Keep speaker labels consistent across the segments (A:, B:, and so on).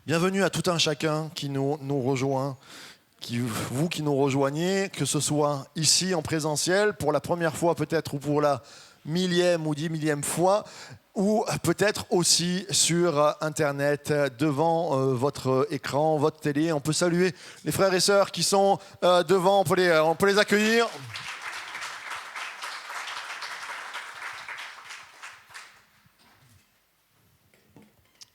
A: Bienvenue à tout un chacun qui nous rejoint, vous qui nous rejoignez, que ce soit ici en présentiel, pour la première fois peut-être, ou pour la millième ou 10 000e fois, ou peut-être aussi sur Internet, devant votre écran, votre télé. On peut saluer les frères et sœurs qui sont devant, on peut les accueillir.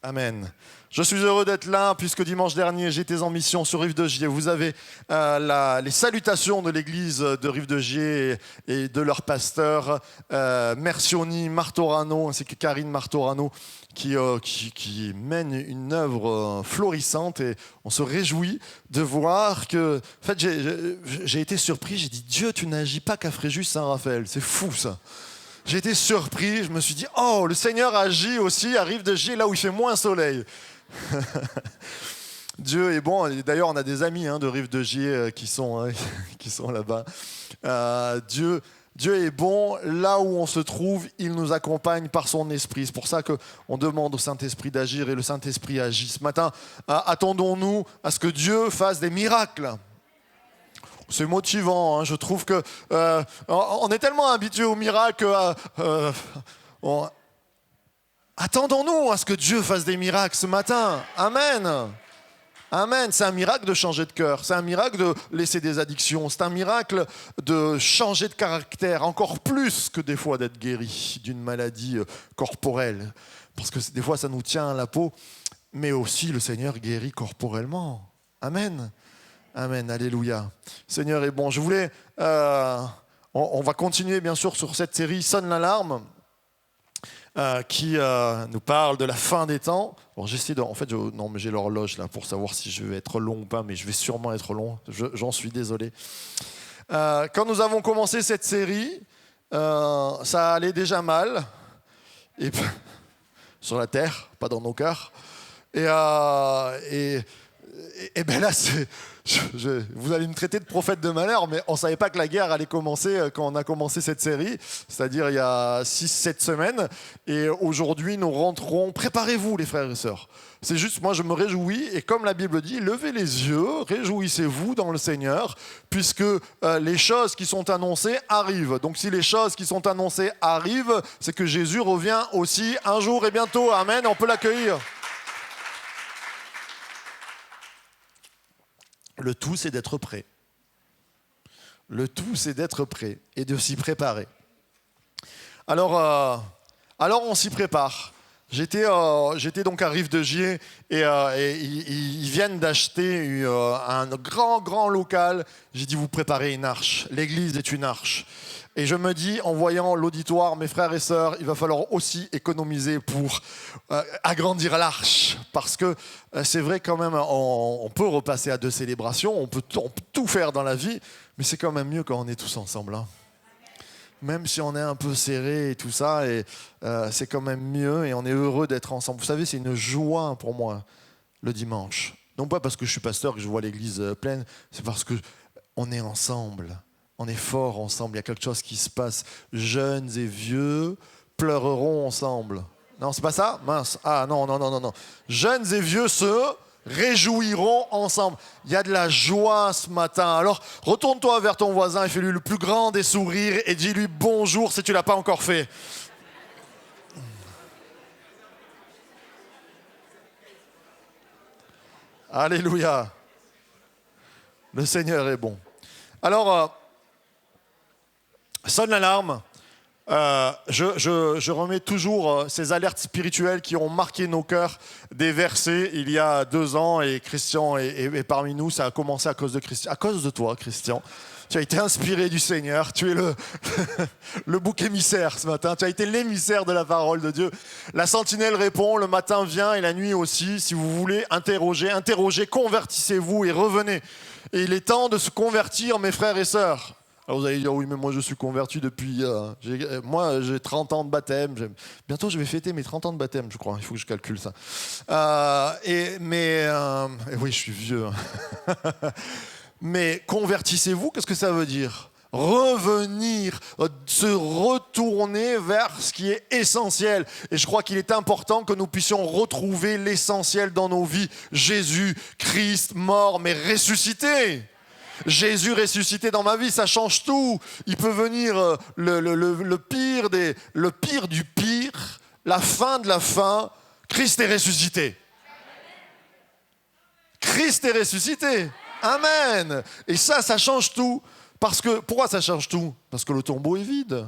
A: Amen. Je suis heureux d'être là puisque dimanche dernier j'étais en mission sur Rive-de-Gier. Vous avez les salutations de l'église de Rive-de-Gier et de leur pasteur Mercioni Martorano ainsi que Karine Martorano qui mène une œuvre florissante et on se réjouit de voir que... En fait, j'ai été surpris, j'ai dit Dieu, tu n'agis pas qu'à Fréjus-Saint-Raphaël, c'est fou ça. J'ai été surpris, je me suis dit, oh, le Seigneur agit aussi à Rive-de-Gier, là où il fait moins soleil. Dieu est bon. Et d'ailleurs, on a des amis de Rive-de-Gier qui sont là-bas. Dieu est bon. Là où on se trouve, il nous accompagne par son esprit. C'est pour ça qu'on demande au Saint-Esprit d'agir et le Saint-Esprit agit. Ce matin, attendons-nous à ce que Dieu fasse des miracles. C'est motivant, je trouve que on est tellement habitué aux miracles. Attendons-nous à ce que Dieu fasse des miracles ce matin. Amen. Amen. C'est un miracle de changer de cœur. C'est un miracle de laisser des addictions. C'est un miracle de changer de caractère, encore plus que des fois d'être guéri d'une maladie corporelle. Parce que des fois, ça nous tient à la peau. Mais aussi, le Seigneur guérit corporellement. Amen. Amen, alléluia. Seigneur est bon. Je voulais... on va continuer bien sûr sur cette série Sonne l'alarme qui nous parle de la fin des temps. Bon, j'essaie de... En fait, non, mais j'ai l'horloge là pour savoir si je vais être long ou pas, mais je vais sûrement être long. J'en suis désolé. Quand nous avons commencé cette série, ça allait déjà mal. Et sur la terre, pas dans nos cœurs. Et bien là, vous allez me traiter de prophète de malheur, mais on ne savait pas que la guerre allait commencer quand on a commencé cette série, c'est-à-dire il y a 6-7 semaines. Et aujourd'hui, nous rentrons. Préparez-vous, les frères et sœurs. C'est juste, moi, je me réjouis. Et comme la Bible dit, levez les yeux, réjouissez-vous dans le Seigneur, puisque les choses qui sont annoncées arrivent. Donc si les choses qui sont annoncées arrivent, c'est que Jésus revient aussi un jour et bientôt. Amen, on peut l'accueillir. Le tout, c'est d'être prêt. Le tout, c'est d'être prêt et de s'y préparer. Alors on s'y prépare. J'étais donc à Rive-de-Gier et ils viennent d'acheter un grand local. J'ai dit, vous préparez une arche. L'église est une arche. Et je me dis, en voyant l'auditoire, mes frères et sœurs, il va falloir aussi économiser pour agrandir l'arche. Parce que c'est vrai quand même, on peut repasser à 2 célébrations, on peut tout faire dans la vie, mais c'est quand même mieux quand on est tous ensemble. Même si on est un peu serré et tout ça, et c'est quand même mieux et on est heureux d'être ensemble. Vous savez, c'est une joie pour moi, le dimanche. Non pas parce que je suis pasteur et que je vois l'église pleine, c'est parce qu'on est ensemble. On est fort ensemble, il y a quelque chose qui se passe. Jeunes et vieux pleureront ensemble. Non, c'est pas ça ? Mince. Ah non. Jeunes et vieux se réjouiront ensemble. Il y a de la joie ce matin. Alors, retourne-toi vers ton voisin et fais-lui le plus grand des sourires et dis-lui bonjour si tu ne l'as pas encore fait. Alléluia. Le Seigneur est bon. Alors... sonne l'alarme. Je remets toujours ces alertes spirituelles qui ont marqué nos cœurs, des versets il y a 2 ans, et Christian est parmi nous. Ça a commencé à cause de Christian, à cause de toi, Christian. Tu as été inspiré du Seigneur. Tu es le bouc émissaire ce matin. Tu as été l'émissaire de la parole de Dieu. La sentinelle répond, le matin vient et la nuit aussi. Si vous voulez interroger, convertissez-vous et revenez. Et il est temps de se convertir, mes frères et sœurs. Alors vous allez dire, oui, mais moi je suis converti depuis... moi j'ai 30 ans de baptême. Bientôt je vais fêter mes 30 ans de baptême, je crois. Il faut que je calcule ça. Et oui, je suis vieux. Mais convertissez-vous, qu'est-ce que ça veut dire ? revenir, se retourner vers ce qui est essentiel. Et je crois qu'il est important que nous puissions retrouver l'essentiel dans nos vies. Jésus, Christ, mort, mais ressuscité. Jésus ressuscité dans ma vie, ça change tout. Il peut venir le pire du pire, la fin de la fin. Christ est ressuscité. Christ est ressuscité. Amen. Et ça change tout. Pourquoi ça change tout? Parce que le tombeau est vide.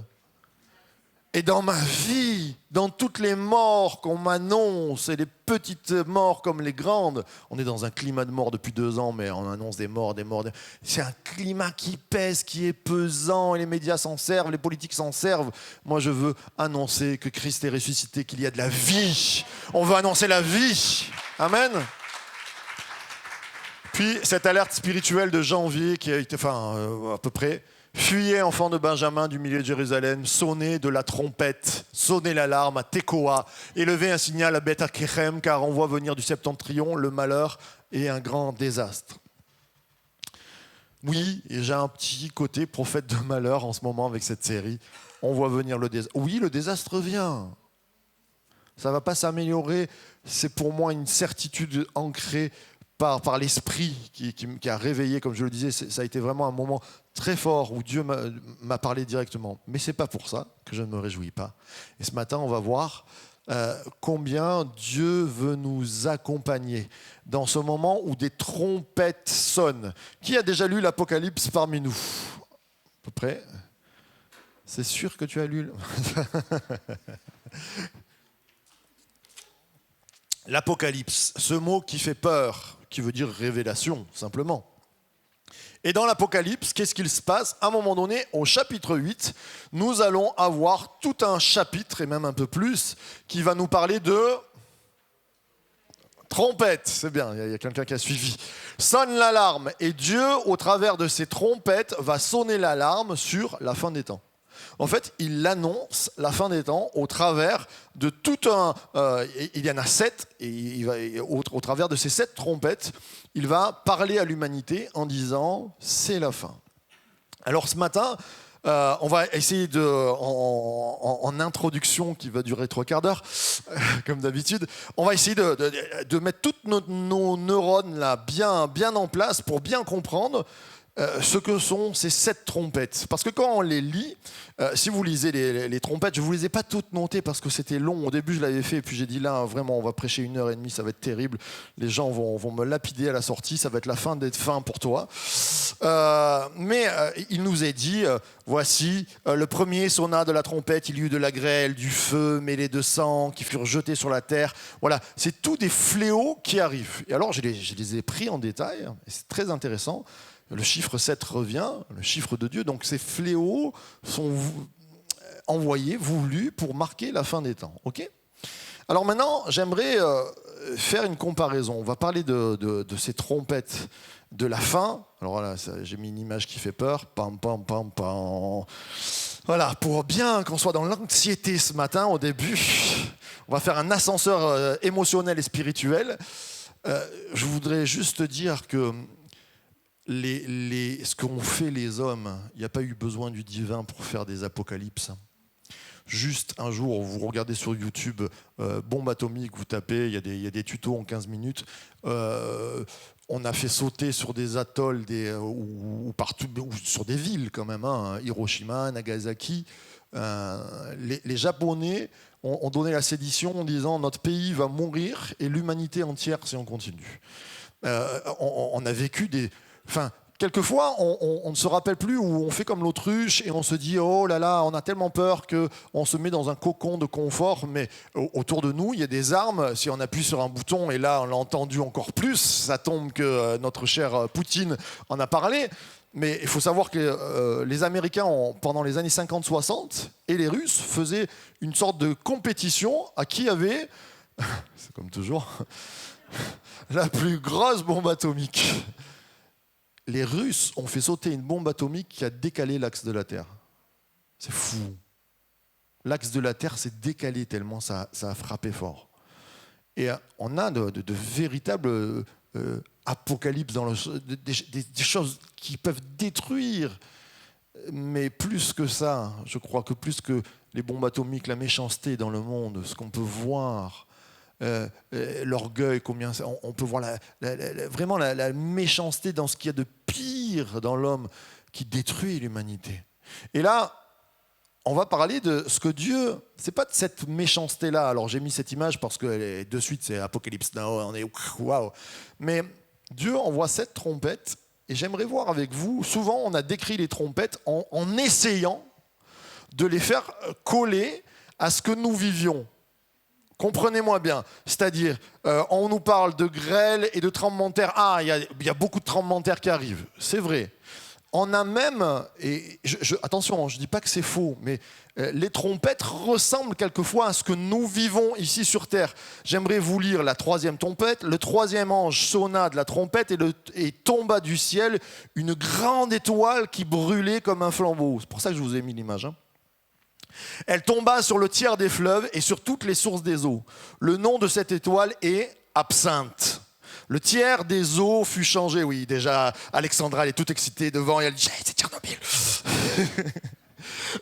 A: Et dans ma vie, dans toutes les morts qu'on m'annonce, et les petites morts comme les grandes, on est dans un climat de mort depuis 2 ans, mais on annonce des morts. C'est un climat qui pèse, qui est pesant, et les médias s'en servent, les politiques s'en servent. Moi, je veux annoncer que Christ est ressuscité, qu'il y a de la vie. On veut annoncer la vie. Amen. Puis, cette alerte spirituelle de janvier, qui a été, à peu près, fuyez, enfants de Benjamin, du milieu de Jérusalem, sonnez de la trompette, sonnez l'alarme à Tekoa, élevez un signal à Beth Akechem, car on voit venir du septentrion le malheur et un grand désastre. Oui, et j'ai un petit côté prophète de malheur en ce moment avec cette série. On voit venir le désastre. Oui, le désastre vient. Ça ne va pas s'améliorer. C'est pour moi une certitude ancrée par l'esprit qui a réveillé, comme je le disais. Ça a été vraiment un moment très fort où Dieu m'a parlé directement. Mais ce n'est pas pour ça que je ne me réjouis pas. Et ce matin, on va voir combien Dieu veut nous accompagner dans ce moment où des trompettes sonnent. Qui a déjà lu l'Apocalypse parmi nous? À peu près. C'est sûr que tu as lu. L'Apocalypse, ce mot qui fait peur, qui veut dire révélation, simplement. Et dans l'Apocalypse, qu'est-ce qu'il se passe? À un moment donné, au chapitre 8, nous allons avoir tout un chapitre, et même un peu plus, qui va nous parler de trompette. C'est bien, il y a quelqu'un qui a suivi. Sonne l'alarme, et Dieu, au travers de ces trompettes, va sonner l'alarme sur la fin des temps. En fait, il annonce la fin des temps au travers de tout un... il y en a 7, et au travers de ces 7 trompettes, il va parler à l'humanité en disant « c'est la fin ». Alors ce matin, on va essayer en introduction qui va durer 3/4 d'heure, comme d'habitude, on va essayer de mettre toutes nos neurones là bien en place pour bien comprendre ce que sont ces 7 trompettes. Parce que quand on les lit, si vous lisez les trompettes, je ne vous les ai pas toutes notées parce que c'était long. Au début, je l'avais fait et puis j'ai dit là, vraiment, on va prêcher 1h30, ça va être terrible. Les gens vont me lapider à la sortie, ça va être la fin d'être fin pour toi. Mais il nous est dit, voici, le premier sonna de la trompette, il y eut de la grêle, du feu mêlé de sang qui furent jetés sur la terre. Voilà, c'est tous des fléaux qui arrivent. Et alors, je les ai pris en détail, et c'est très intéressant. Le chiffre 7 revient, le chiffre de Dieu. Donc ces fléaux sont envoyés, voulus pour marquer la fin des temps. Okay? Alors maintenant, j'aimerais faire une comparaison. On va parler de ces trompettes de la fin. Alors voilà, j'ai mis une image qui fait peur. Pam, pam, pam, pam. Voilà, pour bien qu'on soit dans l'anxiété ce matin au début, on va faire un ascenseur émotionnel et spirituel. Je voudrais juste dire que ce qu'ont fait les hommes, il n'y a pas eu besoin du divin pour faire des apocalypses. Juste un jour, vous regardez sur YouTube, bombe atomique, vous tapez, il y a des tutos en 15 minutes. On a fait sauter sur des atolls ou partout, ou sur des villes quand même, hein, Hiroshima, Nagasaki. Les Japonais ont donné la sédition en disant notre pays va mourir et l'humanité entière si on continue. On a vécu quelquefois, on ne se rappelle plus où on fait comme l'autruche et on se dit « Oh là là, on a tellement peur qu'on se met dans un cocon de confort. » Mais autour de nous, il y a des armes. Si on appuie sur un bouton, et là, on l'a entendu encore plus, ça tombe que notre cher Poutine en a parlé. Mais il faut savoir que les Américains, pendant les années 50-60, et les Russes faisaient une sorte de compétition à qui avait, c'est comme toujours, la plus grosse bombe atomique. Les Russes ont fait sauter une bombe atomique qui a décalé l'axe de la Terre. C'est fou. L'axe de la Terre s'est décalé tellement ça a frappé fort. Et on a de véritables apocalypses, des choses qui peuvent détruire Mais plus que ça, je crois que plus que les bombes atomiques, la méchanceté dans le monde, ce qu'on peut voir, l'orgueil, combien on peut voir vraiment la méchanceté dans ce qu'il y a de pire dans l'homme qui détruit l'humanité. Et là, on va parler de ce que Dieu, c'est pas de cette méchanceté-là. Alors j'ai mis cette image parce que de suite c'est Apocalypse Now, on est waouh. Mais Dieu envoie 7 trompettes et j'aimerais voir avec vous. Souvent on a décrit les trompettes en essayant de les faire coller à ce que nous vivions. Comprenez-moi bien, c'est-à-dire, on nous parle de grêle et de tremblements de terre. Ah, il y a beaucoup de tremblements de terre qui arrivent, c'est vrai. On a même, et attention, je ne dis pas que c'est faux, mais les trompettes ressemblent quelquefois à ce que nous vivons ici sur Terre. J'aimerais vous lire la 3e trompette. Le 3e ange sonna de la trompette et tomba du ciel une grande étoile qui brûlait comme un flambeau. C'est pour ça que je vous ai mis l'image. Elle tomba sur le tiers des fleuves et sur toutes les sources des eaux. Le nom de cette étoile est Absinthe. Le tiers des eaux fut changé. Oui, déjà, Alexandra, elle est toute excitée devant et elle dit « c'est Tchernobyl !»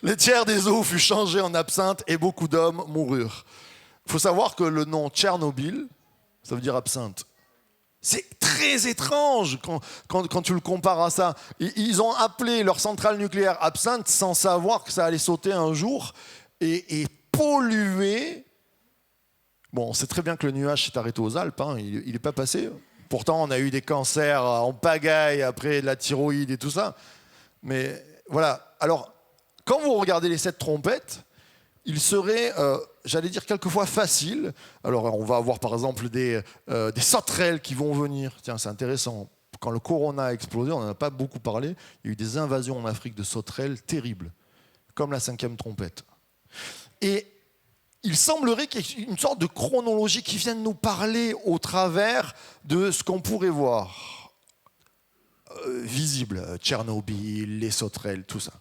A: Le tiers des eaux fut changé en absinthe et beaucoup d'hommes moururent. Il faut savoir que le nom Tchernobyl, ça veut dire absinthe. C'est très étrange quand tu le compares à ça. Ils ont appelé leur centrale nucléaire absinthe sans savoir que ça allait sauter un jour et polluer. Bon, on sait très bien que le nuage s'est arrêté aux Alpes, hein, il n'est pas passé. Pourtant, on a eu des cancers en pagaille après de la thyroïde et tout ça. Mais voilà. Alors, quand vous regardez les 7 trompettes, il serait, j'allais dire, quelquefois facile. Alors, on va avoir par exemple des sauterelles qui vont venir. Tiens, c'est intéressant. Quand le corona a explosé, on n'en a pas beaucoup parlé. Il y a eu des invasions en Afrique de sauterelles terribles, comme la 5e trompette. Et il semblerait qu'il y ait une sorte de chronologie qui vienne nous parler au travers de ce qu'on pourrait voir. Visible, Tchernobyl, les sauterelles, tout ça.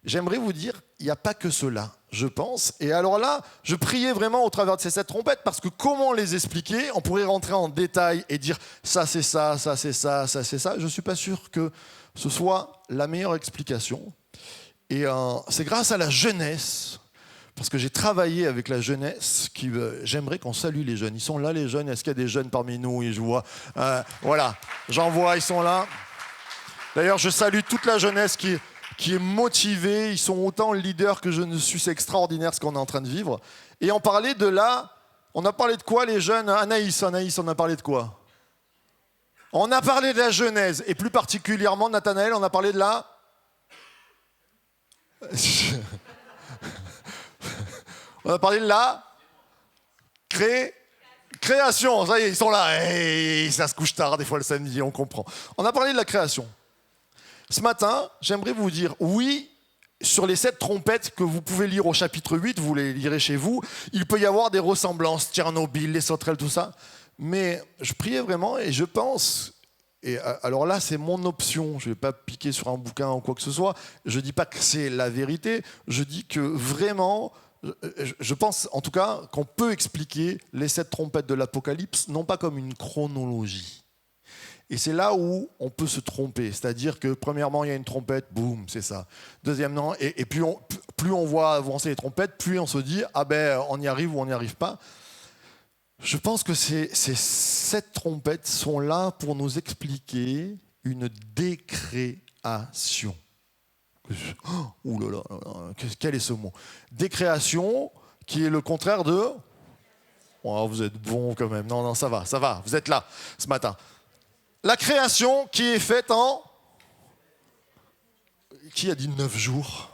A: J'aimerais vous dire, il n'y a pas que cela, je pense. Et alors là, je priais vraiment au travers de ces 7 trompettes, parce que comment les expliquer? On pourrait rentrer en détail et dire ça c'est ça, ça c'est ça, ça c'est ça. Je ne suis pas sûr que ce soit la meilleure explication. Et c'est grâce à la jeunesse, parce que j'ai travaillé avec la jeunesse, j'aimerais qu'on salue les jeunes. Ils sont là les jeunes, est-ce qu'il y a des jeunes parmi nous? Et je vois, voilà, j'en vois, ils sont là. D'ailleurs, je salue toute la jeunesse qui est motivée. Ils sont autant leaders que je ne suis. C'est extraordinaire ce qu'on est en train de vivre. Et on parlait de là, on a parlé de quoi les jeunes? Anaïs, on a parlé de quoi? On a parlé de la Genèse, et plus particulièrement, Nathanaël, on a parlé de la... On a parlé de la création. Ça y est, ils sont là. Et ça se couche tard, des fois le samedi, on comprend. On a parlé de la création. Ce matin, j'aimerais vous dire, oui, sur les 7 trompettes que vous pouvez lire au chapitre 8, vous les lirez chez vous, il peut y avoir des ressemblances, Tchernobyl, les sauterelles, tout ça. Mais je priais vraiment et je pense, et alors là c'est mon option, je ne vais pas piquer sur un bouquin ou quoi que ce soit, je ne dis pas que c'est la vérité, je dis que vraiment... Je pense en tout cas qu'on peut expliquer les 7 trompettes de l'Apocalypse non pas comme une chronologie. Et c'est là où on peut se tromper. C'est-à-dire que premièrement, il y a une trompette, boum, c'est ça. Deuxièmement, et plus on voit avancer les trompettes, plus on se dit, ah ben on y arrive ou on n'y arrive pas. Je pense que ces 7 trompettes sont là pour nous expliquer une décréation. Ouh là là, quel est ce mot? Décréation, qui est le contraire de... Oh, vous êtes bon quand même. Non, ça va, vous êtes là ce matin. La création qui est faite en... Qui a dit 9 jours?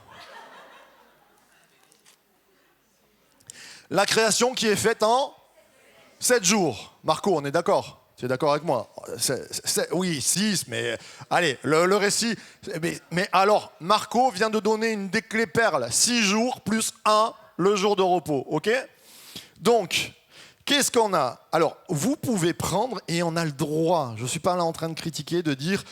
A: La création qui est faite en 7 jours. Marco, on est d'accord? Tu es d'accord avec moi? Oui, 6, mais allez, le récit. Mais alors, Marco vient de donner une des clés perles. 6 jours plus 1, le jour de repos, ok? Donc, qu'est-ce qu'on a? Alors, vous pouvez prendre, et on a le droit, je ne suis pas là en train de critiquer, de dire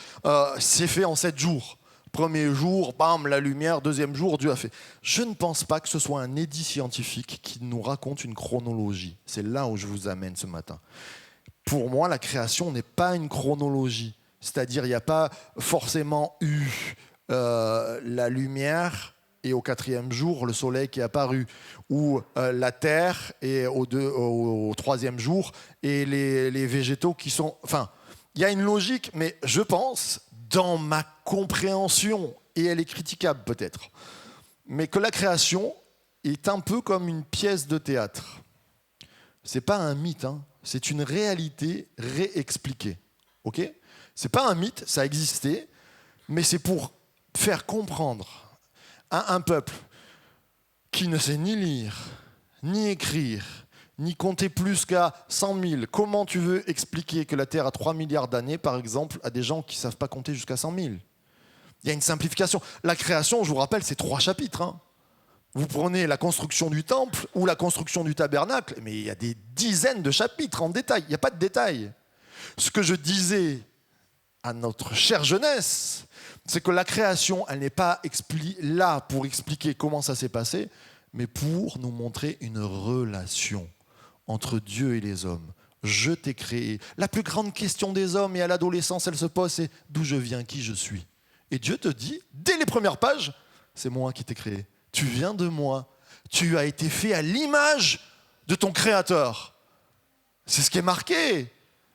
A: c'est fait en 7 jours. Premier jour, bam, la lumière. Deuxième jour, Dieu a fait. Je ne pense pas que ce soit un édit scientifique qui nous raconte une chronologie. C'est là où je vous amène ce matin. Pour moi, la création n'est pas une chronologie. C'est-à-dire, il n'y a pas forcément eu la lumière et au quatrième jour, le soleil qui est apparu, ou la terre et au troisième jour, et les végétaux qui sont... Enfin, il y a une logique, mais je pense, dans ma compréhension, et elle est critiquable peut-être, mais que la création est un peu comme une pièce de théâtre. C'est pas un mythe, hein, c'est une réalité réexpliquée. Ok ? C'est pas un mythe, ça existait, mais c'est pour faire comprendre à un peuple qui ne sait ni lire, ni écrire, ni compter plus qu'à 100 000. Comment tu veux expliquer que la Terre a 3 milliards d'années, par exemple, à des gens qui ne savent pas compter jusqu'à 100 000 ? Il y a une simplification. La création, je vous rappelle, c'est 3 chapitres. Hein. Vous prenez la construction du temple ou la construction du tabernacle, mais il y a des dizaines de chapitres en détail. Il n'y a pas de détails. Ce que je disais à notre chère jeunesse, c'est que la création, elle n'est pas là pour expliquer comment ça s'est passé, mais pour nous montrer une relation entre Dieu et les hommes. Je t'ai créé. La plus grande question des hommes et à l'adolescence, elle se pose, c'est d'où je viens, qui je suis. Et Dieu te dit, dès les premières pages, c'est moi qui t'ai créé. Tu viens de moi. Tu as été fait à l'image de ton Créateur. C'est ce qui est marqué.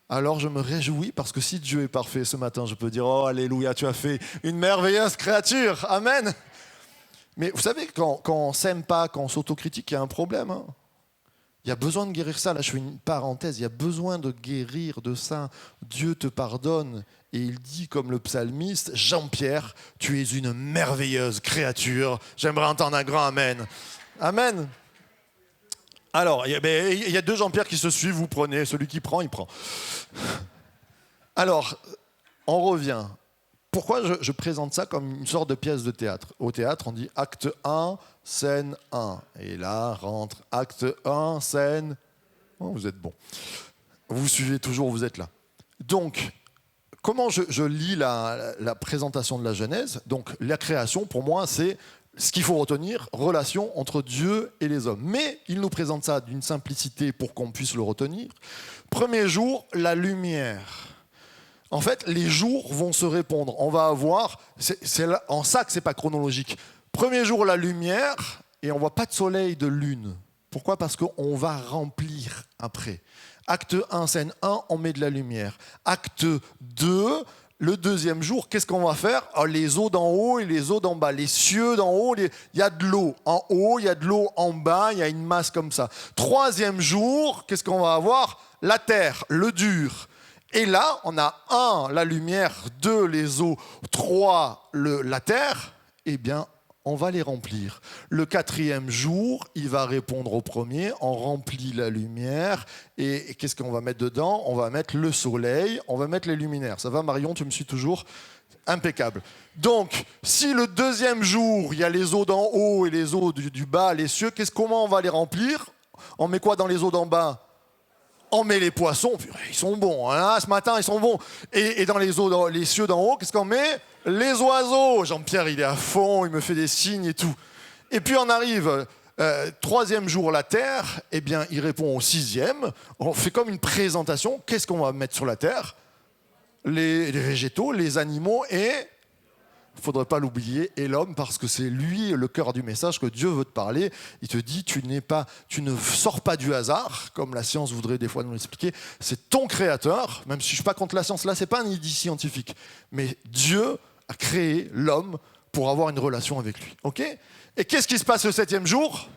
A: Alors je me réjouis parce que si Dieu est parfait ce matin, je peux dire « Oh, alléluia, tu as fait une merveilleuse créature. Amen !» Mais vous savez, quand on ne s'aime pas, quand on s'autocritique, il y a un problème. Hein. Il y a besoin de guérir ça. Là, je fais une parenthèse. Il y a besoin de guérir de ça. Dieu te pardonne. Et il dit, comme le psalmiste, « Jean-Pierre, tu es une merveilleuse créature. » J'aimerais entendre un grand Amen. Amen. Alors, il y a 2 Jean-Pierre qui se suivent. Vous prenez. Celui qui prend, il prend. Alors, on revient. Pourquoi je présente ça comme une sorte de pièce de théâtre ? Au théâtre, on dit acte 1, scène 1. Et là, rentre acte 1, scène... Oh, vous êtes bon. Vous suivez toujours, vous êtes là. Donc, comment je lis la présentation de la Genèse ? Donc, la création, pour moi, c'est ce qu'il faut retenir, relation entre Dieu et les hommes. Mais il nous présente ça d'une simplicité pour qu'on puisse le retenir. Premier jour, la lumière. En fait, les jours vont se répondre. On va avoir, c'est en ça que c'est pas chronologique. Premier jour, la lumière, et on voit pas de soleil, de lune. Pourquoi ? Parce qu'on va remplir après. Acte 1, scène 1, on met de la lumière. Acte 2, le deuxième jour, qu'est-ce qu'on va faire ? Les eaux d'en haut et les eaux d'en bas. Les cieux d'en haut, il y a de l'eau en haut, il y a de l'eau en bas, il y a une masse comme ça. Troisième jour, qu'est-ce qu'on va avoir ? La terre, le dur. Et là, on a 1, la lumière, 2, les eaux, 3, la terre. Eh bien, on va les remplir. Le 4e jour, il va répondre au premier, on remplit la lumière. Et qu'est-ce qu'on va mettre dedans ? On va mettre le soleil, on va mettre les luminaires. Ça va, Marion, tu me suis toujours ? Impeccable. Donc, si le 2e jour, il y a les eaux d'en haut et les eaux du bas, les cieux, comment on va les remplir ? On met quoi dans les eaux d'en bas ? On met les poissons, ils sont bons, hein, ce matin ils sont bons. Et dans les cieux d'en haut, qu'est-ce qu'on met ? Les oiseaux. Jean-Pierre, il est à fond, il me fait des signes et tout. Et puis on arrive, 3e jour, la terre, eh bien il répond au 6e. On fait comme une présentation, qu'est-ce qu'on va mettre sur la terre ? Les végétaux, les animaux et... Il ne faudrait pas l'oublier, et l'homme, parce que c'est lui le cœur du message que Dieu veut te parler. Il te dit, tu ne sors pas du hasard, comme la science voudrait des fois nous l'expliquer. C'est ton créateur, même si je ne suis pas contre la science. Là, ce n'est pas un idée scientifique. Mais Dieu a créé l'homme pour avoir une relation avec lui. Okay ? Et qu'est-ce qui se passe le 7e jour ?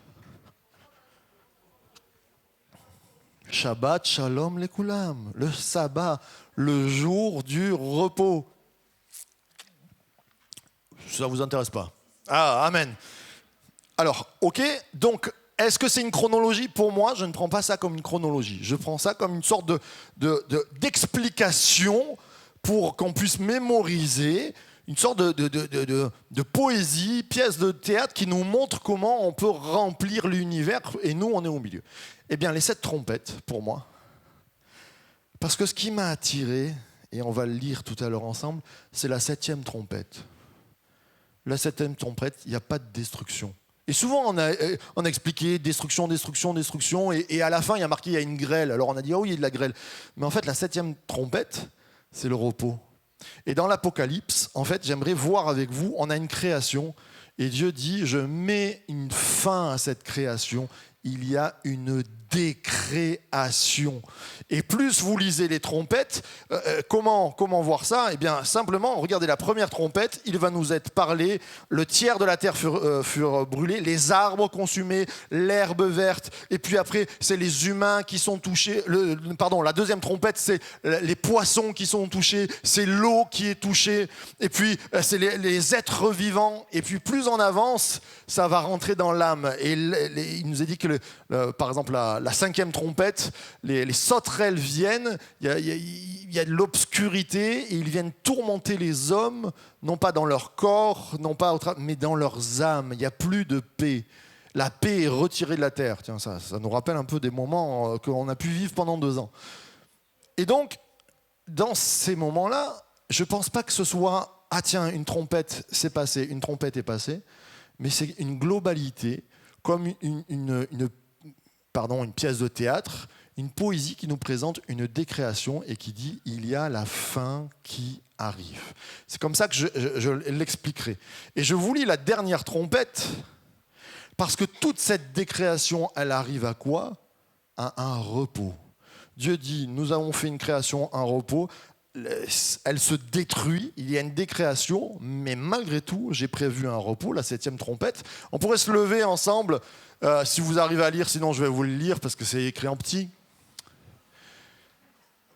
A: Shabbat, shalom, lekulam. Le sabbat, le jour du repos. Ça ne vous intéresse pas ? Ah, amen. Alors, ok, donc, est-ce que c'est une chronologie ? Pour moi, je ne prends pas ça comme une chronologie. Je prends ça comme une sorte d'explication pour qu'on puisse mémoriser, une sorte de poésie, pièce de théâtre qui nous montre comment on peut remplir l'univers et nous, on est au milieu. Eh bien, les 7 trompettes, pour moi, parce que ce qui m'a attiré, et on va le lire tout à l'heure ensemble, c'est la 7e trompette. La 7e trompette, il n'y a pas de destruction. Et souvent, on a expliqué destruction, destruction, destruction, et à la fin, il y a marqué, il y a une grêle. Alors on a dit, oh oui, il y a de la grêle. Mais en fait, la 7e trompette, c'est le repos. Et dans l'Apocalypse, en fait, j'aimerais voir avec vous, on a une création, et Dieu dit, je mets une fin à cette création. Il y a une décréation. Et plus vous lisez les trompettes, comment voir ça? Eh bien, simplement, regardez la première trompette, il va nous être parlé, le tiers de la terre furent brûlés, les arbres consumés, l'herbe verte, et puis après, c'est les humains qui sont touchés, la deuxième trompette, c'est les poissons qui sont touchés, c'est l'eau qui est touchée, et puis c'est les êtres vivants, et puis plus on avance, ça va rentrer dans l'âme. Et il nous est dit que, par exemple, la cinquième trompette, les sauterelles viennent, il y a de l'obscurité, et ils viennent tourmenter les hommes, non pas dans leur corps, mais dans leurs âmes. Il n'y a plus de paix. La paix est retirée de la terre. Tiens, ça nous rappelle un peu des moments qu'on a pu vivre pendant 2 ans. Et donc, dans ces moments-là, je ne pense pas que ce soit « Ah tiens, une trompette, c'est passé, une trompette est passée », mais c'est une globalité, comme une pièce de théâtre, une poésie qui nous présente une décréation et qui dit « il y a la fin qui arrive ». C'est comme ça que je l'expliquerai. Et je vous lis la dernière trompette, parce que toute cette décréation, elle arrive à quoi? À un repos. Dieu dit « nous avons fait une création, un repos ». Elle se détruit, il y a une décréation, mais malgré tout, j'ai prévu un repos, la 7e trompette. On pourrait se lever ensemble, si vous arrivez à lire, sinon je vais vous le lire parce que c'est écrit en petit.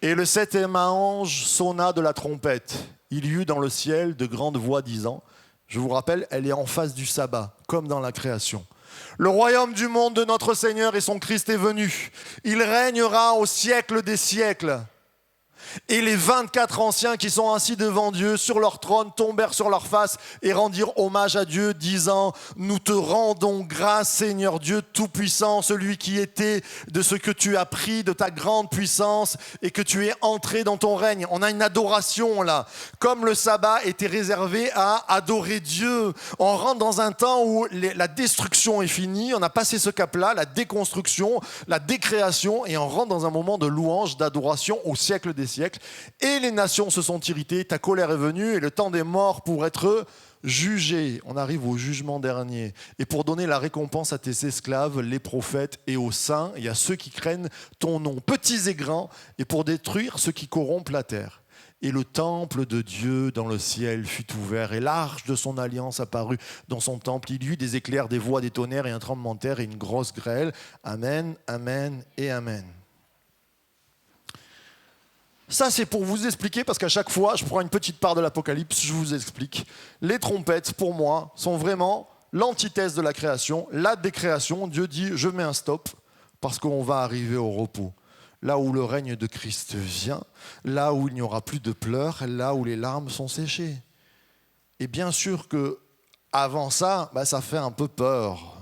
A: Et le 7e ange sonna de la trompette. Il y eut dans le ciel de grandes voix disant, je vous rappelle, elle est en face du sabbat, comme dans la création. Le royaume du monde de notre Seigneur et son Christ est venu. Il régnera au siècle des siècles. Et les 24 anciens qui sont assis devant Dieu sur leur trône tombèrent sur leur face et rendirent hommage à Dieu, disant « Nous te rendons grâce, Seigneur Dieu Tout-Puissant, celui qui était de ce que tu as pris de ta grande puissance et que tu es entré dans ton règne. » On a une adoration là. Comme le sabbat était réservé à adorer Dieu, on rentre dans un temps où la destruction est finie, on a passé ce cap-là, la déconstruction, la décréation, et on rentre dans un moment de louange, d'adoration au siècle des siècles. Et les nations se sont irritées, ta colère est venue et le temps des morts pour être jugé. On arrive au jugement dernier. Et pour donner la récompense à tes esclaves, les prophètes et aux saints, et à ceux qui craignent ton nom, petits et grands, et pour détruire ceux qui corrompent la terre. Et le temple de Dieu dans le ciel fut ouvert, et l'arche de son alliance apparut dans son temple. Il y eut des éclairs, des voix, des tonnerres et un tremblement de terre et une grosse grêle. Amen, amen et amen. Ça, c'est pour vous expliquer, parce qu'à chaque fois, je prends une petite part de l'Apocalypse, je vous explique. Les trompettes, pour moi, sont vraiment l'antithèse de la création, la décréation. Dieu dit, je mets un stop, parce qu'on va arriver au repos. Là où le règne de Christ vient, là où il n'y aura plus de pleurs, là où les larmes sont séchées. Et bien sûr que avant ça, ça fait un peu peur.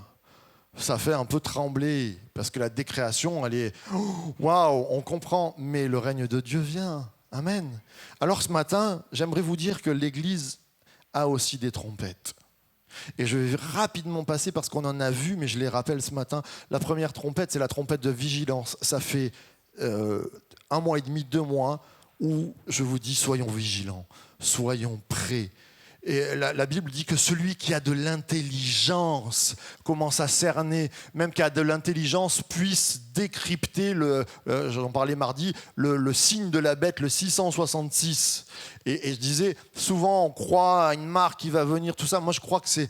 A: Ça fait un peu trembler, parce que la décréation, elle est « waouh, on comprend », mais le règne de Dieu vient. Amen. Alors ce matin, j'aimerais vous dire que l'Église a aussi des trompettes. Et je vais rapidement passer, parce qu'on en a vu, mais je les rappelle ce matin. La première trompette, c'est la trompette de vigilance. Ça fait 1 mois et demi, 2 mois, où je vous dis « soyons vigilants, soyons prêts ». Et la Bible dit que celui qui a de l'intelligence commence à cerner, même qui a de l'intelligence puisse décrypter, j'en parlais mardi, le signe de la bête, le 666. Et je disais, souvent on croit à une marque qui va venir, tout ça. Moi je crois que c'est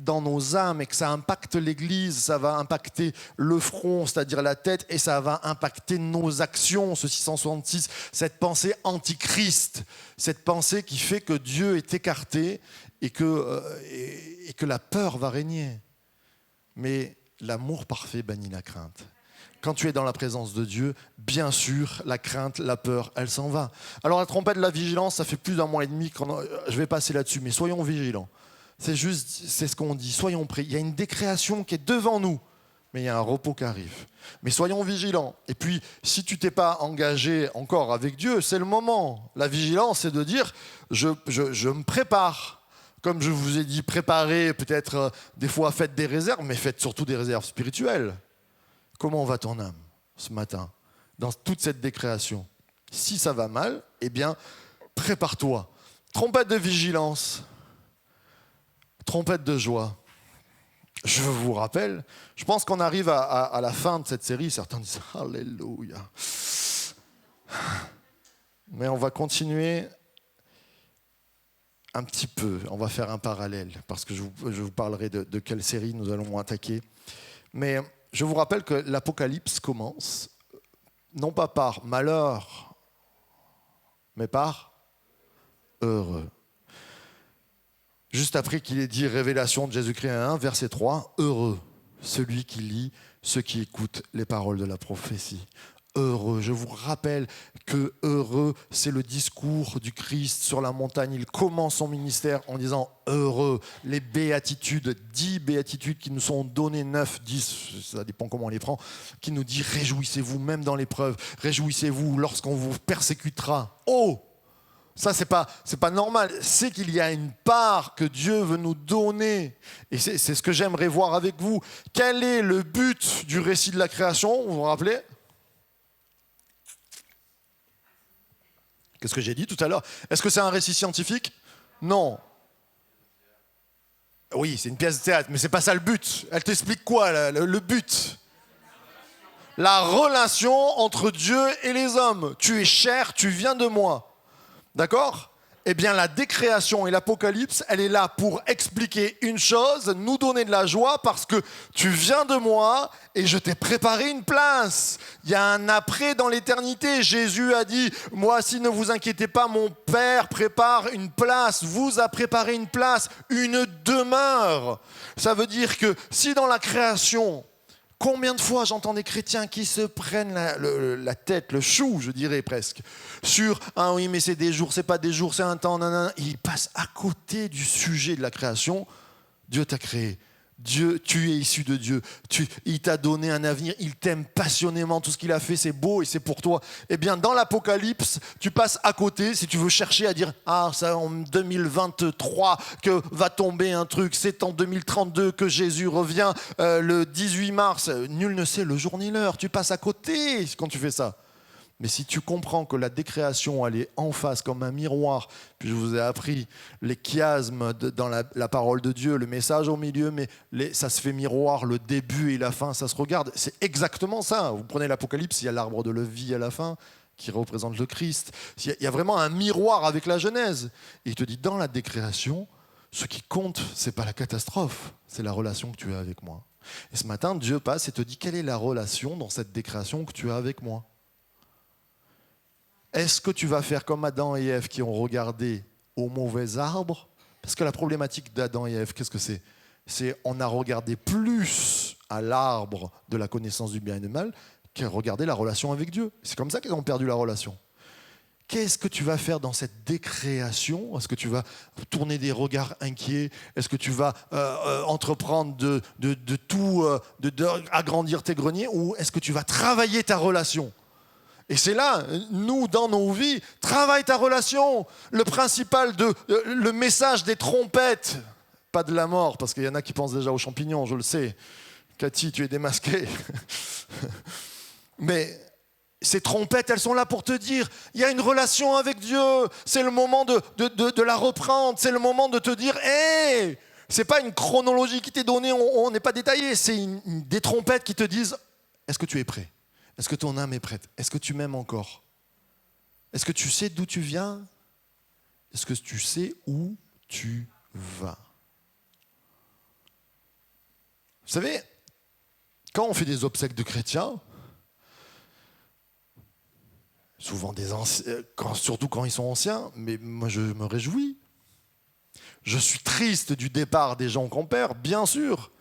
A: dans nos âmes et que ça impacte l'Église, ça va impacter le front, c'est-à-dire la tête, et ça va impacter nos actions, ce 666, cette pensée antichrist, cette pensée qui fait que Dieu est écarté et que la peur va régner. Mais l'amour parfait bannit la crainte. Quand tu es dans la présence de Dieu, bien sûr, la crainte, la peur, elle s'en va. Alors la trompette de la vigilance, ça fait plus d'1 mois et demi, je vais passer là-dessus, mais soyons vigilants. C'est ce qu'on dit, soyons prêts. Il y a une décréation qui est devant nous, mais il y a un repos qui arrive. Mais soyons vigilants. Et puis, si tu t'es pas engagé encore avec Dieu, c'est le moment. La vigilance, c'est de dire, je me prépare. Comme je vous ai dit, préparez, peut-être des fois faites des réserves, mais faites surtout des réserves spirituelles. Comment va ton âme ce matin, dans toute cette décréation? Si ça va mal, eh bien, prépare-toi. Trompette de vigilance, trompette de joie. Je vous rappelle, je pense qu'on arrive à la fin de cette série. Certains disent « Alléluia ». Mais on va continuer un petit peu. On va faire un parallèle, parce que je vous parlerai de quelle série nous allons attaquer. Mais je vous rappelle que l'Apocalypse commence, non pas par malheur, mais par heureux. Juste après qu'il ait dit révélation de Jésus-Christ 1, verset 3, heureux celui qui lit, ceux qui écoutent les paroles de la prophétie. Heureux, je vous rappelle que heureux, c'est le discours du Christ sur la montagne. Il commence son ministère en disant heureux. Les béatitudes, 10 béatitudes qui nous sont données, 9, 10, ça dépend comment on les prend, qui nous dit réjouissez-vous même dans l'épreuve, réjouissez-vous lorsqu'on vous persécutera. Oh! Ça, c'est pas normal. C'est qu'il y a une part que Dieu veut nous donner. Et c'est ce que j'aimerais voir avec vous. Quel est le but du récit de la création? Vous vous rappelez? Qu'est-ce que j'ai dit tout à l'heure? Est-ce que c'est un récit scientifique? Non. Oui, c'est une pièce de théâtre, mais c'est pas ça le but. Elle t'explique quoi, le but? La relation entre Dieu et les hommes. Tu es chair, tu viens de moi. D'accord? Eh bien, la décréation et l'Apocalypse, elle est là pour expliquer une chose, nous donner de la joie parce que tu viens de moi et je t'ai préparé une place. Il y a un après dans l'éternité. Jésus a dit, moi, si ne vous inquiétez pas, mon Père prépare une place, vous a préparé une place, une demeure. Ça veut dire que si dans la création, combien de fois j'entends des chrétiens qui se prennent la tête, le chou, je dirais presque, sur « Ah oui, mais c'est des jours, c'est pas des jours, c'est un temps, nanana ». Ils passent à côté du sujet de la création. Dieu t'a créé. Dieu, tu es issu de Dieu. Il t'a donné un avenir. Il t'aime passionnément. Tout ce qu'il a fait, c'est beau et c'est pour toi. Eh bien, dans l'Apocalypse, tu passes à côté si tu veux chercher à dire « Ah, c'est en 2023 que va tomber un truc. C'est en 2032 que Jésus revient. Le 18 mars. » Nul ne sait le jour ni l'heure. Tu passes à côté quand tu fais ça. Mais si tu comprends que la décréation, elle est en face comme un miroir, puis je vous ai appris les chiasmes dans la parole de Dieu, le message au milieu, mais ça se fait miroir, le début et la fin, ça se regarde. C'est exactement ça. Vous prenez l'Apocalypse, il y a l'arbre de la vie à la fin, qui représente le Christ. Il y a vraiment un miroir avec la Genèse. Et il te dit, dans la décréation, ce qui compte, ce n'est pas la catastrophe, c'est la relation que tu as avec moi. Et ce matin, Dieu passe et te dit, quelle est la relation dans cette décréation que tu as avec moi ? Est-ce que tu vas faire comme Adam et Ève qui ont regardé au mauvais arbre? Parce que la problématique d'Adam et Ève, qu'est-ce que c'est? C'est on a regardé plus à l'arbre de la connaissance du bien et du mal qu'à regarder la relation avec Dieu. C'est comme ça qu'ils ont perdu la relation. Qu'est-ce que tu vas faire dans cette décréation? Est-ce que tu vas tourner des regards inquiets? Est-ce que tu vas entreprendre de agrandir tes greniers? Ou est-ce que tu vas travailler ta relation? Et c'est là, nous, dans nos vies, travaille ta relation. Le principal, le message des trompettes, pas de la mort, parce qu'il y en a qui pensent déjà aux champignons, je le sais. Cathy, tu es démasquée. Mais ces trompettes, elles sont là pour te dire, il y a une relation avec Dieu. C'est le moment de la reprendre. C'est le moment de te dire, hé, c'est pas une chronologie qui t'est donnée, on n'est pas détaillé. C'est des trompettes qui te disent, est-ce que tu es prêt? Est-ce que ton âme est prête? Est-ce que tu m'aimes encore? Est-ce que tu sais d'où tu viens? Est-ce que tu sais où tu vas? Vous savez, quand on fait des obsèques de chrétiens, souvent des anciens, surtout quand ils sont anciens, mais moi je me réjouis. Je suis triste du départ des gens qu'on perd, bien sûr,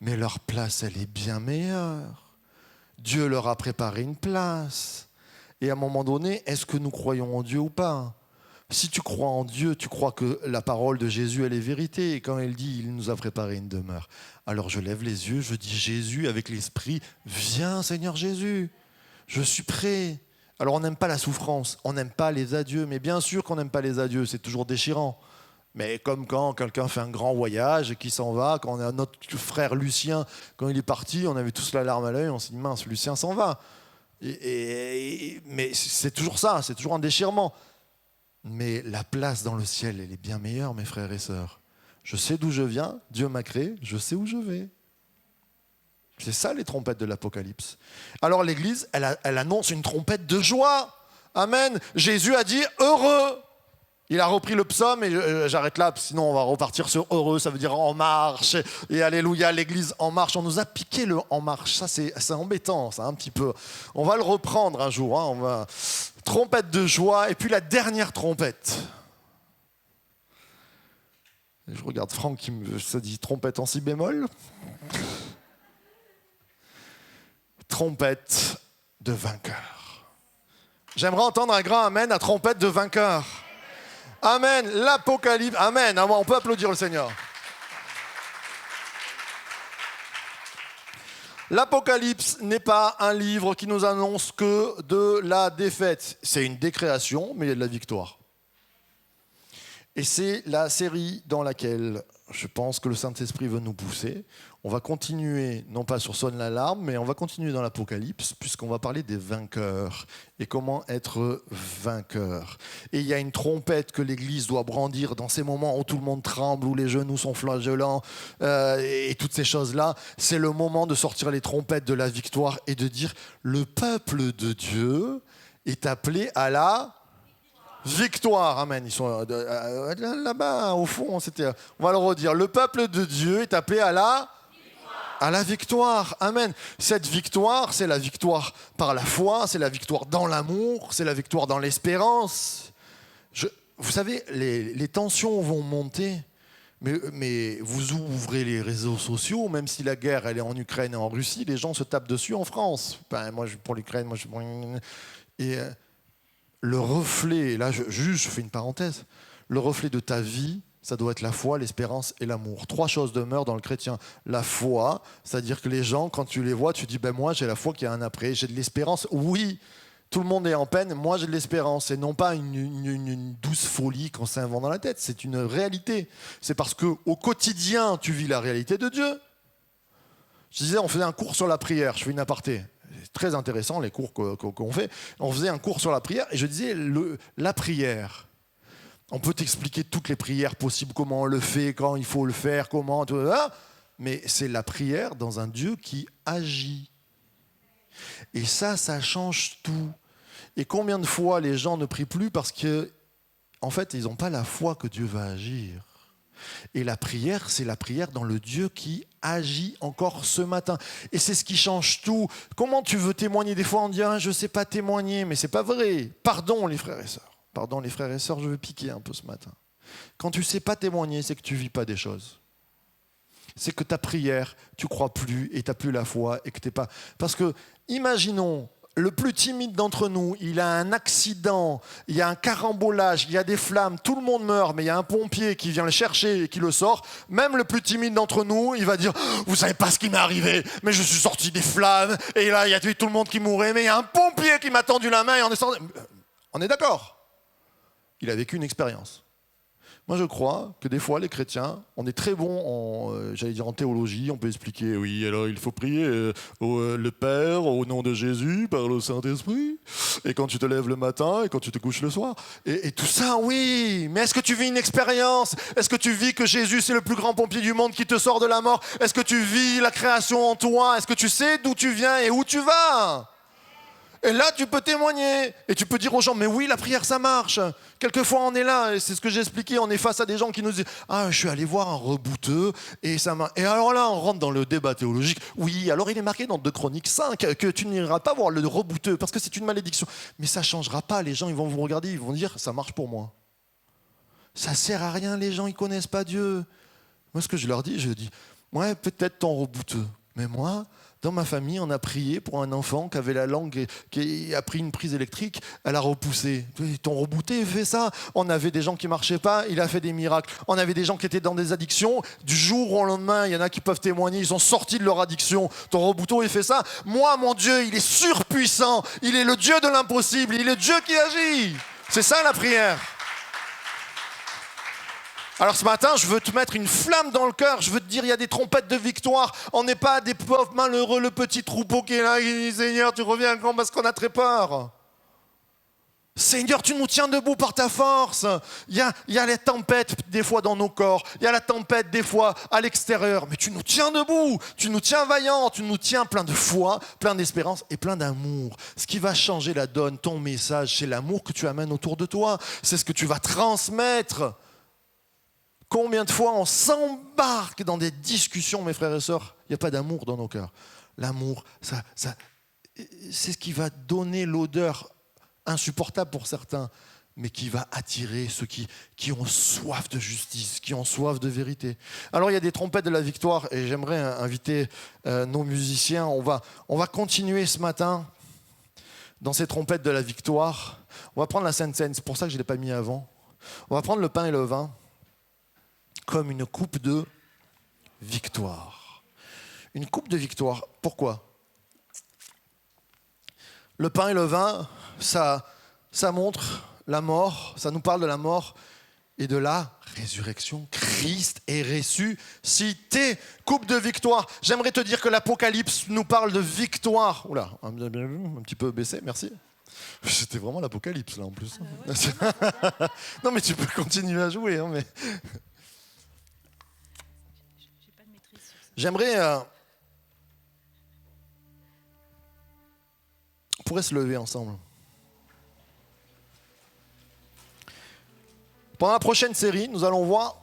A: mais leur place, elle est bien meilleure. Dieu leur a préparé une place. Et à un moment donné, est-ce que nous croyons en Dieu ou pas? Si tu crois en Dieu, tu crois que la parole de Jésus, elle est vérité. Et quand elle dit, il nous a préparé une demeure. Alors je lève les yeux, je dis Jésus avec l'esprit, viens Seigneur Jésus, je suis prêt. Alors on n'aime pas la souffrance, on n'aime pas les adieux. Mais bien sûr qu'on n'aime pas les adieux, c'est toujours déchirant. Mais comme quand quelqu'un fait un grand voyage et qu'il s'en va, quand on a notre frère Lucien, quand il est parti, on avait tous la larme à l'œil, on s'est dit mince, Lucien s'en va. Mais c'est toujours ça, c'est toujours un déchirement. Mais la place dans le ciel, elle est bien meilleure, mes frères et sœurs. Je sais d'où je viens, Dieu m'a créé, je sais où je vais. C'est ça les trompettes de l'Apocalypse. Alors l'Église, elle annonce une trompette de joie. Amen. Jésus a dit heureux. Il a repris le psaume et j'arrête là, sinon on va repartir sur heureux, ça veut dire en marche. Et alléluia, l'Église en marche. On nous a piqué le en marche, ça c'est embêtant, ça un petit peu. On va le reprendre un jour. Trompette de joie et puis la dernière trompette. Je regarde Franck qui ça dit trompette en si bémol. Trompette de vainqueur. J'aimerais entendre un grand amen à trompette de vainqueur. Amen, l'Apocalypse. Amen, on peut applaudir le Seigneur. L'Apocalypse n'est pas un livre qui nous annonce que de la défaite. C'est une décréation, mais il y a de la victoire. Et c'est la série dans laquelle je pense que le Saint-Esprit veut nous pousser. On va continuer, non pas sur Sonne l'alarme, mais on va continuer dans l'Apocalypse, puisqu'on va parler des vainqueurs et comment être vainqueur. Et il y a une trompette que l'Église doit brandir dans ces moments où tout le monde tremble, où les genoux sont flagellants, et toutes ces choses-là. C'est le moment de sortir les trompettes de la victoire et de dire « Le peuple de Dieu est appelé à la... » victoire, amen. Ils sont là-bas, au fond. On va le redire. Le peuple de Dieu est appelé à la victoire, amen. Cette victoire, c'est la victoire par la foi, c'est la victoire dans l'amour, c'est la victoire dans l'espérance. Vous savez, les tensions vont monter, mais vous ouvrez les réseaux sociaux, même si la guerre elle est en Ukraine et en Russie, les gens se tapent dessus en France. Moi, pour l'Ukraine, le reflet, là je fais une parenthèse, le reflet de ta vie, ça doit être la foi, l'espérance et l'amour. 3 choses demeurent dans le chrétien. La foi, c'est-à-dire que les gens, quand tu les vois, tu dis, moi j'ai la foi qu'il y a un après, j'ai de l'espérance. Oui, tout le monde est en peine, moi j'ai de l'espérance. Et non pas une douce folie qu'on s'invente dans la tête, c'est une réalité. C'est parce qu'au quotidien, tu vis la réalité de Dieu. Je disais, on faisait un cours sur la prière, je fais une aparté. C'est très intéressant les cours qu'on fait. On faisait un cours sur la prière et je disais la prière. On peut t'expliquer toutes les prières possibles, comment on le fait, quand il faut le faire, comment, tout ça. Mais c'est la prière dans un Dieu qui agit. Et ça change tout. Et combien de fois les gens ne prient plus parce qu'en fait, ils n'ont pas la foi que Dieu va agir. Et la prière, c'est la prière dans le Dieu qui agit encore ce matin. Et c'est ce qui change tout. Comment tu veux témoigner? Des fois, on dit « je ne sais pas témoigner », mais ce n'est pas vrai. Pardon, les frères et sœurs. Pardon, les frères et sœurs, je veux piquer un peu ce matin. Quand tu ne sais pas témoigner, c'est que tu ne vis pas des choses. C'est que ta prière, tu ne crois plus et tu n'as plus la foi et que tu n'es pas... Parce que, imaginons... Le plus timide d'entre nous, il a un accident, il y a un carambolage, il y a des flammes, tout le monde meurt, mais il y a un pompier qui vient le chercher et qui le sort. Même le plus timide d'entre nous, il va dire « Vous savez pas ce qui m'est arrivé, mais je suis sorti des flammes, et là, il y a tout le monde qui mourait, mais il y a un pompier qui m'a tendu la main et on est sorti... » On est d'accord. Il a vécu une expérience. Moi, je crois que des fois, les chrétiens, on est très bons en théologie. On peut expliquer, oui, alors il faut prier le Père au nom de Jésus par le Saint-Esprit. Et quand tu te lèves le matin et quand tu te couches le soir. Et tout ça, oui. Mais est-ce que tu vis une expérience? Est-ce que tu vis que Jésus, c'est le plus grand pompier du monde qui te sort de la mort? Est-ce que tu vis la création en toi? Est-ce que tu sais d'où tu viens et où tu vas? Et là, tu peux témoigner. Et tu peux dire aux gens, mais oui, la prière, ça marche. Quelquefois, on est là, et c'est ce que j'ai expliqué, on est face à des gens qui nous disent « Ah, je suis allé voir un rebouteux, et ça m'a... » Et alors là, on rentre dans le débat théologique. Oui, alors il est marqué dans 2 Chroniques 5 que tu n'iras pas voir le rebouteux, parce que c'est une malédiction. Mais ça ne changera pas. Les gens, ils vont vous regarder, ils vont dire « Ça marche pour moi. » Ça ne sert à rien, les gens, ils ne connaissent pas Dieu. Moi, ce que je leur dis, « Ouais, peut-être ton rebouteux, mais moi... » Dans ma famille, on a prié pour un enfant qui avait la langue, qui a pris une prise électrique, elle a repoussé. Ton rebooté fait ça. On avait des gens qui ne marchaient pas, il a fait des miracles. On avait des gens qui étaient dans des addictions. Du jour au lendemain, il y en a qui peuvent témoigner, ils sont sortis de leur addiction. Ton rebouton, il fait ça. Moi, mon Dieu, il est surpuissant. Il est le Dieu de l'impossible. Il est le Dieu qui agit. C'est ça la prière. Alors ce matin, je veux te mettre une flamme dans le cœur, je veux te dire, il y a des trompettes de victoire. On n'est pas des pauvres malheureux, le petit troupeau qui est là, qui dit, Seigneur, tu reviens quand parce qu'on a très peur. Seigneur, tu nous tiens debout par ta force. Il y a les tempêtes des fois dans nos corps. Il y a la tempête des fois à l'extérieur. Mais tu nous tiens debout. Tu nous tiens vaillants. Tu nous tiens plein de foi, plein d'espérance et plein d'amour. Ce qui va changer la donne, ton message, c'est l'amour que tu amènes autour de toi. C'est ce que tu vas transmettre. Combien de fois on s'embarque dans des discussions, mes frères et sœurs, il n'y a pas d'amour dans nos cœurs. L'amour, c'est ce qui va donner l'odeur insupportable pour certains, mais qui va attirer ceux qui ont soif de justice, qui ont soif de vérité. Alors il y a des trompettes de la victoire, et j'aimerais inviter nos musiciens. On va continuer ce matin dans ces trompettes de la victoire. On va prendre la Sainte Seine, c'est pour ça que je ne l'ai pas mis avant. On va prendre le pain et le vin comme une coupe de victoire. Une coupe de victoire. Pourquoi ? Le pain et le vin, ça montre la mort, ça nous parle de la mort et de la résurrection. Christ est ressuscité. Coupe de victoire. J'aimerais te dire que l'Apocalypse nous parle de victoire. Oula, un petit peu baissé, merci. C'était vraiment l'Apocalypse là en plus. Ouais. Non mais tu peux continuer à jouer. Hein, mais... J'aimerais... On pourrait se lever ensemble. Pendant la prochaine série, nous allons voir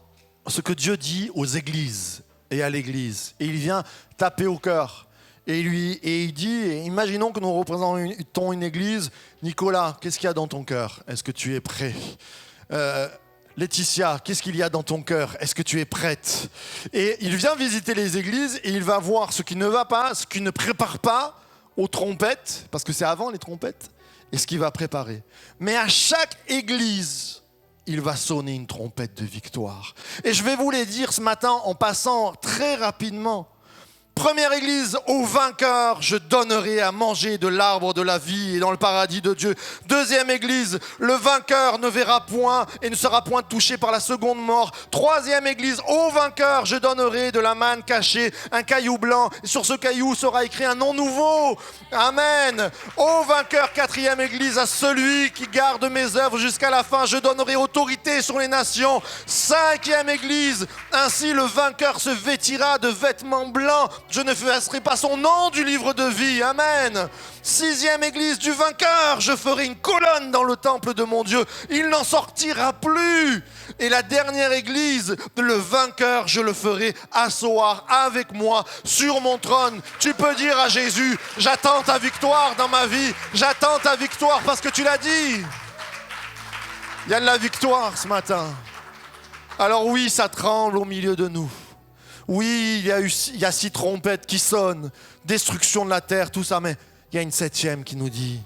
A: ce que Dieu dit aux églises et à l'église. Et il vient taper au cœur. Et il dit, imaginons que nous représentons une église. Nicolas, qu'est-ce qu'il y a dans ton cœur ? Est-ce que tu es prêt ? Laetitia, qu'est-ce qu'il y a dans ton cœur ? Est-ce que tu es prête ? Et il vient visiter les églises et il va voir ce qui ne va pas, ce qui ne prépare pas aux trompettes, parce que c'est avant les trompettes, et ce qu'il va préparer. Mais à chaque église, il va sonner une trompette de victoire. Et je vais vous les dire ce matin en passant très rapidement. Première église, au vainqueur, je donnerai à manger de l'arbre de la vie et dans le paradis de Dieu. Deuxième église, le vainqueur ne verra point et ne sera point touché par la seconde mort. Troisième église, au vainqueur, je donnerai de la manne cachée, un caillou blanc. Et sur ce caillou sera écrit un nom nouveau. Amen. Au vainqueur, quatrième église, à celui qui garde mes œuvres jusqu'à la fin, je donnerai autorité sur les nations. Cinquième église, ainsi le vainqueur se vêtira de vêtements blancs. Je ne effacerai pas son nom du livre de vie. Amen. Sixième église du vainqueur, je ferai une colonne dans le temple de mon Dieu. Il n'en sortira plus. Et la dernière église, le vainqueur, je le ferai asseoir avec moi sur mon trône. Tu peux dire à Jésus, j'attends ta victoire dans ma vie. J'attends ta victoire parce que tu l'as dit. Il y a de la victoire ce matin. Alors oui, ça tremble au milieu de nous. Oui, il y a 6 trompettes qui sonnent, destruction de la terre, tout ça, mais il y a une 7e qui nous dit,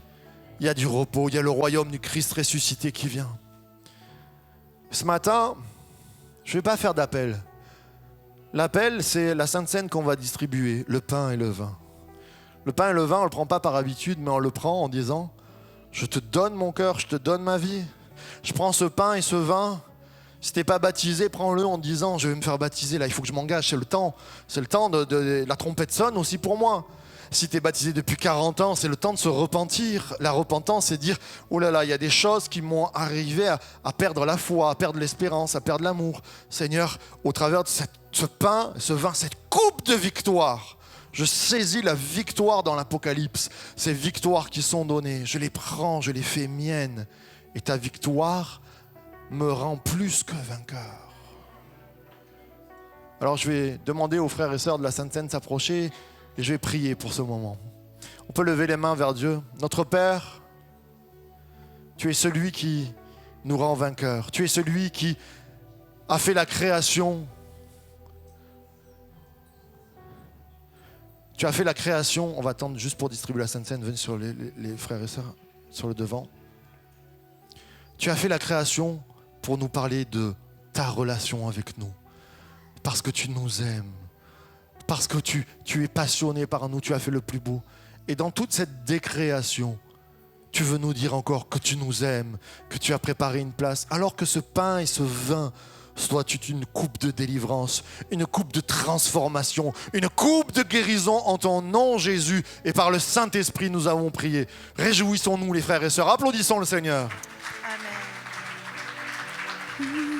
A: il y a du repos, il y a le royaume du Christ ressuscité qui vient. Ce matin, je ne vais pas faire d'appel. L'appel, c'est la Sainte Seine qu'on va distribuer, le pain et le vin. Le pain et le vin, on ne le prend pas par habitude, mais on le prend en disant, je te donne mon cœur, je te donne ma vie. Je prends ce pain et ce vin. Si t'es pas baptisé, prends-le en disant, je vais me faire baptiser, là, il faut que je m'engage, c'est le temps. C'est le temps de la trompette sonne aussi pour moi. Si t'es baptisé depuis 40 ans, c'est le temps de se repentir. La repentance, c'est dire, oh là là, il y a des choses qui m'ont arrivé à perdre la foi, à perdre l'espérance, à perdre l'amour. Seigneur, au travers de ce pain, ce vin, cette coupe de victoire, je saisis la victoire dans l'Apocalypse. Ces victoires qui sont données, je les prends, je les fais miennes. Et ta victoire me rend plus que vainqueur. Alors je vais demander aux frères et sœurs de la Sainte Seine de s'approcher et je vais prier pour ce moment. On peut lever les mains vers Dieu. Notre Père, tu es celui qui nous rend vainqueurs. Tu es celui qui a fait la création. Tu as fait la création. On va attendre juste pour distribuer la Sainte Seine. Venez sur les frères et sœurs sur le devant. Tu as fait la création pour nous parler de ta relation avec nous. Parce que tu nous aimes. Parce que tu es passionné par nous. Tu as fait le plus beau. Et dans toute cette décréation, tu veux nous dire encore que tu nous aimes, que tu as préparé une place. Alors que ce pain et ce vin soit une coupe de délivrance, une coupe de transformation, une coupe de guérison en ton nom, Jésus. Et par le Saint-Esprit, nous avons prié. Réjouissons-nous, les frères et sœurs. Applaudissons le Seigneur.
B: Amen.